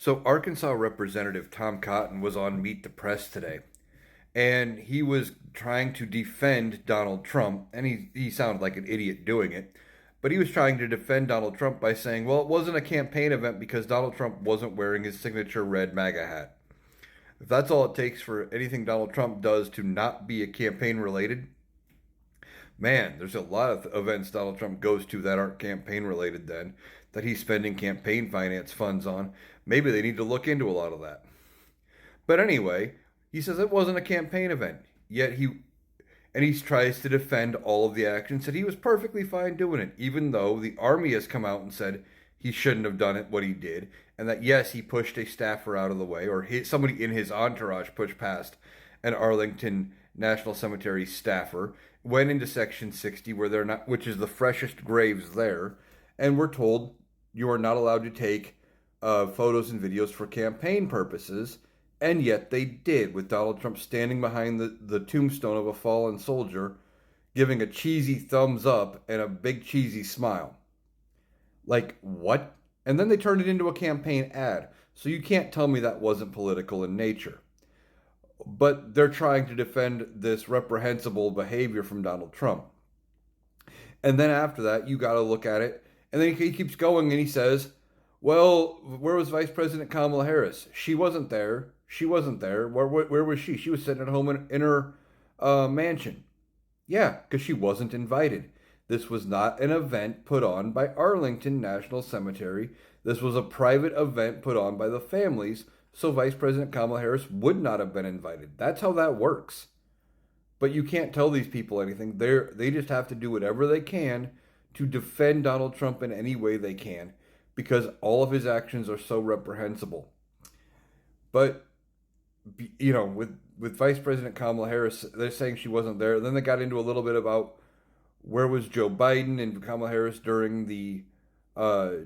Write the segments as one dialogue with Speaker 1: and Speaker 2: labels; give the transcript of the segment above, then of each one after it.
Speaker 1: So, Arkansas Representative Tom Cotton was on Meet the Press today, and he was trying to defend Donald Trump, and he sounded like an idiot doing it, but he was trying to defend Donald Trump by saying, well, it wasn't a campaign event because Donald Trump wasn't wearing his signature red MAGA hat. If that's all it takes for anything Donald Trump does to not be a campaign related, man, there's a lot of events Donald Trump goes to that aren't campaign related then, that he's spending campaign finance funds on. Maybe they need to look into a lot of that. But anyway, he says it wasn't a campaign event. Yet he tries to defend all of the actions that he was perfectly fine doing it, even though the army has come out and said he shouldn't have done it what he did, and that yes, he pushed a staffer out of the way, or somebody in his entourage pushed past an Arlington National Cemetery staffer, went into Section 60 where they're not, which is the freshest graves there, and we're told you are not allowed to take photos and videos for campaign purposes. And yet they did, with Donald Trump standing behind the tombstone of a fallen soldier, giving a cheesy thumbs up and a big cheesy smile. Like, what? And then they turned it into a campaign ad. So you can't tell me that wasn't political in nature. But they're trying to defend this reprehensible behavior from Donald Trump. And then after that, you got to look at it. And then he keeps going and he says, well, where was Vice President Kamala Harris? She wasn't there. She wasn't there. Where was she? She was sitting at home in her mansion. Yeah, because she wasn't invited. This was not an event put on by Arlington National Cemetery. This was a private event put on by the families, so Vice President Kamala Harris would not have been invited. That's how that works. But you can't tell these people anything. They just have to do whatever they can to defend Donald Trump in any way they can, because all of his actions are so reprehensible. But with Vice President Kamala Harris, they're saying she wasn't there. Then they got into a little bit about where was Joe Biden and Kamala Harris during the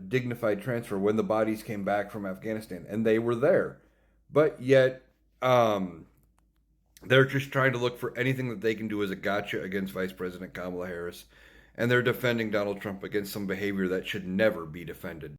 Speaker 1: dignified transfer when the bodies came back from Afghanistan, and they were there. But yet, they're just trying to look for anything that they can do as a gotcha against Vice President Kamala Harris, and they're defending Donald Trump against some behavior that should never be defended.